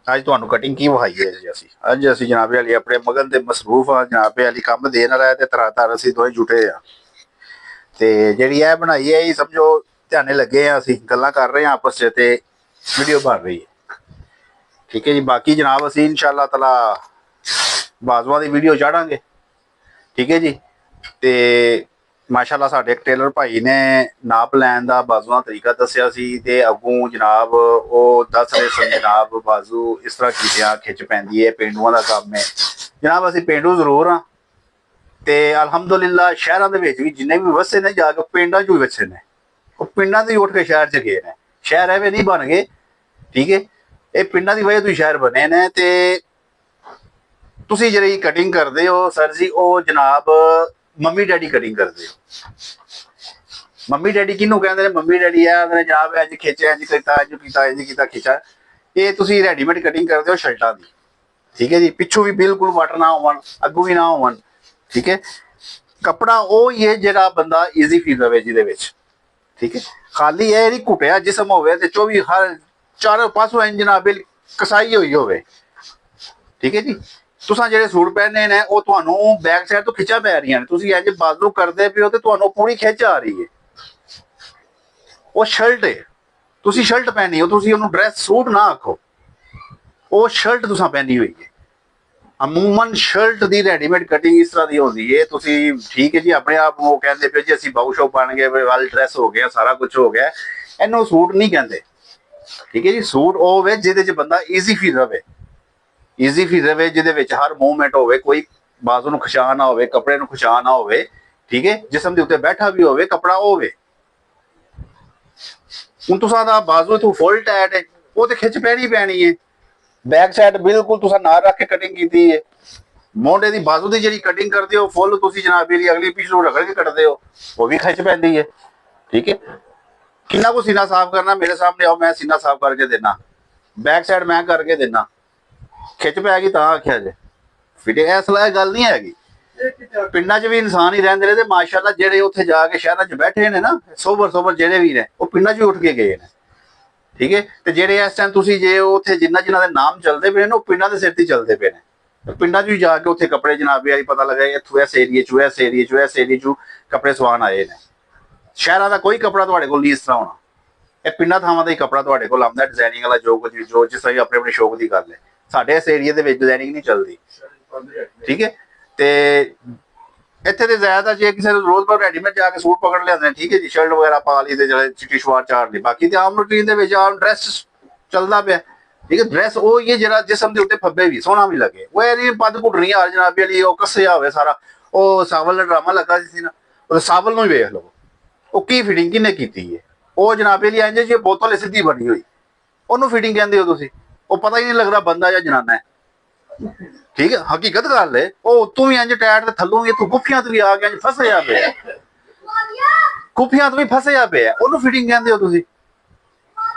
ਅੱਜ ਤੁਹਾਨੂੰ ਕਟਿੰਗ ਕੀ ਵਿਖਾਈ ਹੈ ਜੀ ਅਸੀਂ ਅੱਜ ਅਸੀਂ ਜਨਾਬ ਅਲੀ ਆਪਣੇ ਮਗਨ ਤੇ ਮਸਰੂਫ ਆ। ਜਨਾਬ ਅਲੀ ਕੰਮ ਦੇਣ ਵਾਲਾ ਤੇ ਤਰਾਤਾਰ ਅਸੀਂ ਦੋਵੇਂ ਜੁਟੇ ਆ। ਤੇ ਜਿਹੜੀ ਇਹ ਬਣਾਈ ਹੈ ਇਹ ਸਮਝੋ ਧਿਆਨੇ ਲੱਗੇ ਆ, ਅਸੀਂ ਗੱਲਾਂ ਕਰ ਰਹੇ ਆ ਆਪਸ 'ਚ ਤੇ ਵੀਡੀਓ ਬਣ ਰਹੀ ਹੈ। ਠੀਕ ਹੈ ਜੀ। ਬਾਕੀ ਜਨਾਬ ਅਸੀਂ ਇਨਸ਼ਾਅੱਲਾ ਤਾਲਾ ਬਾਜ਼ੂਆਂ ਦੀ ਵੀਡੀਓ ਚਾੜਾਂਗੇ। ਠੀਕ ਹੈ ਜੀ। ਤੇ ਮਾਸ਼ਾਅੱਲਾ ਸਾਡੇ ਇੱਕ ਟੇਲਰ ਭਾਈ ਨੇ ਨਾਪ ਲੈਣ ਦਾ ਬਾਜ਼ੂਆਂ ਦਾ ਤਰੀਕਾ ਦੱਸਿਆ ਸੀ ਤੇ ਅੱਗੋਂ ਜਨਾਬ ਉਹ ਦੱਸ ਰਹੇ ਸਨ ਜਨਾਬ ਬਾਜ਼ੂ ਇਸ ਤਰ੍ਹਾਂ ਕੀਤਿਆਂ ਖਿੱਚ ਪੈਂਦੀ ਹੈ, ਪੇਂਡੂਆਂ ਦਾ ਕੰਮ ਹੈ। ਜਨਾਬ ਅਸੀਂ ਪੇਂਡੂ ਜ਼ਰੂਰ ਹਾਂ ਤੇ ਅਲਹਮਦੁਲਿਲਾ ਸ਼ਹਿਰਾਂ ਦੇ ਵਿੱਚ ਵੀ ਜਿੰਨੇ ਵੀ ਵਸੇ ਨੇ ਜਾ ਕੇ ਪਿੰਡਾਂ 'ਚ ਵੀ ਵਸੇ ਨੇ। ਉਹ ਪਿੰਡਾਂ ਤੋਂ ਹੀ ਉੱਠ ਕੇ ਸ਼ਹਿਰ 'ਚ ਗਏ ਨੇ। ਸ਼ਹਿਰ ਐਵੇਂ ਨਹੀਂ ਬਣ ਗਏ। ਠੀਕ ਹੈ। ਇਹ ਪਿੰਡਾਂ ਦੀ ਵਜ੍ਹਾ ਤੋਂ ਹੀ ਸ਼ਹਿਰ ਬਣੇ ਨੇ। ਤੇ ਤੁਸੀਂ ਜਿਹੜੀ ਕਟਿੰਗ ਕਰਦੇ ਹੋ ਸਰ ਜੀ ਉਹ ਜਨਾਬ ਮੰਮੀ ਡੈਡੀ ਕਟਿੰਗ ਕਰਦੇ ਹੋ। ਮੰਮੀ ਡੈਡੀ ਕਿਹਨੂੰ ਕਹਿੰਦੇ ਨੇ? ਮੰਮੀ ਡੈਡੀ ਇਹ ਆਂਦੇ ਨੇ ਜਨਾਬ ਇੰਜ ਖਿੱਚਿਆ, ਇੰਜ ਕੀਤਾ, ਇੰਜ ਕੀਤਾ, ਇੰਜ ਕੀਤਾ, ਖਿੱਚਾ। ਇਹ ਤੁਸੀਂ ਰੈਡੀਮੇਡ ਕਟਿੰਗ ਕਰਦੇ ਹੋ ਸ਼ਰਟਾਂ ਦੀ। ਠੀਕ ਹੈ ਜੀ। ਪਿੱਛੋਂ ਵੀ ਬਿਲਕੁਲ ਵਾਟ ਨਾ ਹੋਵਣ, ਅੱਗੋਂ ਵੀ ਨਾ ਹੋਵਣ। ਠੀਕ ਹੈ। ਕੱਪੜਾ ਉਹ ਹੀ ਹੈ ਜਿਹੜਾ ਬੰਦਾ ਈਜ਼ੀ ਫੀਲ ਰਵੇ ਜਿਹਦੇ ਵਿੱਚ। ਠੀਕ ਹੈ। ਖਾਲੀ ਇਹ ਨਹੀਂ ਘੁੱਟਿਆ ਜਿਸਮ ਹੋਵੇ ਤੇ 24 ਹਰ ਚਾਰੋਂ ਪਾਸੋਂ ਇੰਜ ਜਨਾਬ ਕਸਾਈ ਹੋਈ ਹੋਵੇ। ਠੀਕ ਹੈ ਜੀ। ਤੁਸੀਂ ਜਿਹੜੇ ਸੂਟ ਪਹਿਨੇ ਨੇ ਉਹ ਤੁਹਾਨੂੰ ਬੈਕ ਸਾਈਡ ਤੋਂ ਖਿੱਚਾਂ ਪੈ ਰਹੀਆਂ ਨੇ। ਤੁਸੀਂ ਇੰਜ ਬਾਜ਼ੂ ਕਰਦੇ ਪਿਓ ਤੇ ਤੁਹਾਨੂੰ ਪੂਰੀ ਖਿੱਚ ਆ ਰਹੀ ਹੈ। ਉਹ ਸ਼ਰਟ ਹੈ, ਤੁਸੀਂ ਸ਼ਰਟ ਪਹਿਨੀ ਹੋ, ਤੁਸੀਂ ਉਹਨੂੰ ਡਰੈਸ ਸੂਟ ਨਾ ਆਖੋ। ਉਹ ਸ਼ਰਟ ਤੁਸੀਂ ਪਹਿਨੀ ਹੋਈ ਹੈ। ਅਮੂਮਨ ਸ਼ਰਟ ਦੀ ਰੈਡੀਮੇਡ ਕਟਿੰਗ ਇਸ ਤਰ੍ਹਾਂ ਦੀ ਹੁੰਦੀ ਹੈ। ਤੁਸੀਂ ਠੀਕ ਹੈ ਜੀ ਆਪਣੇ ਆਪ ਨੂੰ ਉਹ ਕਹਿੰਦੇ ਪਿਓ ਜੀ ਅਸੀਂ ਬਾਊ ਸ਼ੋ ਬਣ ਗਏ, ਵੈਲ ਡਰੈਸ ਹੋ ਗਿਆ, ਸਾਰਾ ਕੁਝ ਹੋ ਗਿਆ। ਇਹਨੂੰ ਸੂਟ ਨਹੀਂ ਕਹਿੰਦੇ। ਠੀਕ ਹੈ ਜੀ। ਸੂਟ ਉਹ ਹੋਵੇ ਜਿਹਦੇ 'ਚ ਬੰਦਾ ਈਜ਼ੀ ਫੀਲ ਰਵੇ। ਈਜ਼ੀ ਫੀਲ ਰਵੇ ਜਿਹਦੇ ਵਿੱਚ ਹਰ ਮੂਵਮੈਂਟ ਹੋਵੇ, ਕੋਈ ਬਾਜ਼ੂ ਨੂੰ ਖਿਚਾ ਨਾ ਹੋਵੇ, ਕੱਪੜੇ ਨੂੰ ਖਿਚਾ ਨਾ ਹੋਵੇ। ਠੀਕ ਹੈ। ਜਿਸਮ ਦੇ ਉੱਤੇ ਬੈਠਾ ਵੀ ਹੋਵੇ ਕੱਪੜਾ ਉਹ ਹੋਵੇ। ਹੁਣ ਤੁਸਾਂ ਦਾ ਬਾਜ਼ੂ ਤੋਂ ਫੁੱਲ ਟਾਈਟ ਹੈ ਉਹ ਤੇ ਖਿੱਚ ਪੈਣੀ ਹੈ। ਬੈਕ ਸਾਈਡ ਬਿਲਕੁਲ ਤੁਸੀਂ ਨਾਲ ਰੱਖ ਕੇ ਕਟਿੰਗ ਕੀਤੀ ਹੈ। ਮੋਢੇ ਦੀ ਬਾਜ਼ੂ ਦੀ ਜਿਹੜੀ ਕਟਿੰਗ ਕਰਦੇ ਹੋ ਫੁੱਲ ਤੁਸੀਂ ਜਨਾਬ ਇਹਦੀ ਅਗਲੀ ਪਿਛਲੂ ਰਗੜ ਕੇ ਕੱਟਦੇ ਹੋ ਉਹ ਵੀ ਖਿੱਚ ਪੈਂਦੀ ਹੈ। ਠੀਕ ਹੈ। ਕਿੰਨਾ ਕੁ ਸੀਨਾ ਸਾਫ਼ ਕਰਨਾ ਮੇਰੇ ਸਾਹਮਣੇ ਆਓ, ਮੈਂ ਸੀਨਾ ਸਾਫ਼ ਕਰਕੇ ਦੇਣਾ। ਬੈਕ ਸਾਈਡ ਮੈਂ ਕਰਕੇ ਦੇਣਾ। ਖਿੱਚ ਪੈ ਗਈ ਤਾਂ ਆਖਿਆ ਜੇ ਫਿਟਿੰਗ ਐਸਾ ਗੱਲ ਨਹੀਂ ਹੈਗੀ। ਪਿੰਡਾਂ 'ਚ ਵੀ ਇਨਸਾਨ ਹੀ ਰਹਿੰਦੇ ਨੇ ਤੇ ਮਾਸ਼ਾਅੱਲਾ ਜਿਹੜੇ ਉੱਥੇ ਜਾ ਕੇ ਸ਼ਹਿਰਾਂ 'ਚ ਬੈਠੇ ਨੇ ਨਾ ਸੋਬਰ ਜਿਹੜੇ ਵੀ ਨੇ ਉਹ ਪਿੰਡਾਂ 'ਚ ਵੀ ਉੱਠ ਕੇ ਗਏ ਨੇ। ਠੀਕ ਹੈ। ਤੇ ਜਿਹੜੇ ਇਸ ਟਾਈਮ ਤੁਸੀਂ ਜੇ ਉੱਥੇ ਜਿਨ੍ਹਾਂ ਦੇ ਨਾਮ ਚੱਲਦੇ ਪਏ ਨੇ ਉਹ ਪਿੰਡਾਂ ਦੇ ਸਿਰ ਤੇ ਚੱਲਦੇ ਪਏ ਨੇ। ਪਿੰਡਾਂ 'ਚ ਵੀ ਜਾ ਕੇ ਉੱਥੇ ਕੱਪੜੇ ਜਨਾਬ ਆਈ ਪਤਾ ਲੱਗਾ ਇੱਥੋਂ ਇਸ ਏਰੀਏ 'ਚ ਇਸ ਏਰੀਏ 'ਚ ਇਸ ਏਰੀਏ 'ਚ ਕੱਪੜੇ ਸਵਾਣ ਆਏ ਨੇ। ਸ਼ਹਿਰਾਂ ਦਾ ਕੋਈ ਕੱਪੜਾ ਤੁਹਾਡੇ ਕੋਲ ਨਹੀਂ ਇਸ ਤਰ੍ਹਾਂ ਹੋਣਾ। ਇਹ ਪਿੰਡਾਂ ਥਾਵਾਂ ਦਾ ਹੀ ਕੱਪੜਾ ਤੁਹਾਡੇ ਕੋਲ ਆਉਂਦਾ ਡਿਜ਼ਾਈਨਿੰਗ ਵਾਲਾ ਜੋ ਜਿਸ ਤਰ੍ਹਾਂ ਆਪਣੇ ਸ਼ੌਕ ਦੀ ਗੱਲ ਹੈ। ਸਾਡੇ ਇਸ ਏਰੀਏ ਦੇ ਵਿੱਚ ਡਿਜ਼ਾਈਨਿੰਗ ਨਹੀਂ ਚੱਲਦੀ। ਠੀਕ ਹੈ। ਤੇ ਇੱਥੇ ਤੇ ਜ਼ਿਆਦਾ ਜੇ ਕਿਸੇ ਨੂੰ ਰੋਜ਼ ਬਾਰ ਰੈਡੀਮੇਡ ਜਾ ਕੇ ਸੂਟ ਪਕੜ ਲਿਆਉਂਦੇ ਨੇ। ਠੀਕ ਹੈ ਜੀ। ਸ਼ਰਟ ਵਗੈਰਾ ਪਾ ਲਈ ਤੇ ਜਿਹੜੇ ਚਿੱਟੀ ਸ਼ਲਵਾਰ ਚਾੜ ਲਈ। ਬਾਕੀ ਤੇ ਆਮ ਰੂਟੀਨ ਦੇ ਵਿੱਚ ਆਮ ਡਰੈਸ ਚੱਲਦਾ ਪਿਆ। ਠੀਕ ਹੈ। ਡਰੈਸ ਉਹ ਹੀ ਹੈ ਜਿਹੜਾ ਜਿਸਮ ਦੇ ਉੱਤੇ ਫੱਬੇ ਵੀ ਸੋਹਣਾ ਵੀ ਲੱਗੇ। ਉਹ ਇਹ ਨਹੀਂ ਪੱਦ ਘੁੱਟਣੀ ਆ ਜਨਾਬੀ ਵਾਲੀ ਉਹ ਕੱਸਿਆ ਹੋਵੇ ਸਾਰਾ। ਉਹ ਸਾਵਲ ਦਾ ਡਰਾਮਾ ਲੱਗਾ ਸੀ ਨਾ ਉਹ ਸਾਵਲ ਨੂੰ ਹੀ ਵੇਖ ਲਓ ਉਹ ਕੀ ਫਿਟਿੰਗ ਕਿਹਨੇ ਕੀਤੀ ਹੈ। ਉਹ ਜਨਾਬੇ ਲਈ ਇੰਜ ਜੀ ਬੋਤਲ ਸਿੱਧੀ ਬਣੀ ਹੋਈ ਉਹਨੂੰ ਫਿਟਿੰਗ ਕਹਿੰਦੇ ਹੋ ਤੁਸੀਂ। ਉਹ ਪਤਾ ਹੀ ਨਹੀਂ ਲੱਗਦਾ ਬੰਦਾ ਜਾਂ ਜਨਾਨਾ ਹੈ। ਠੀਕ ਹੈ। ਹਕੀਕਤ ਗੱਲ ਹੈ। ਉਹ ਉੱਤੋਂ ਵੀ ਇੰਜ ਟਾਇਰ ਤੇ ਥੱਲੋਂ ਵੀ ਤੂੰ ਗੁੱਫੀਆਂ ਤੋਂ ਵੀ ਆ ਕੇ ਇੰਜ ਫਸਿਆ ਪਿਆ। ਗੁੱਫੀਆਂ ਤੋਂ ਵੀ ਫਸਿਆ ਪਿਆ ਉਹਨੂੰ ਫਿਟਿੰਗ ਕਹਿੰਦੇ ਹੋ ਤੁਸੀਂ।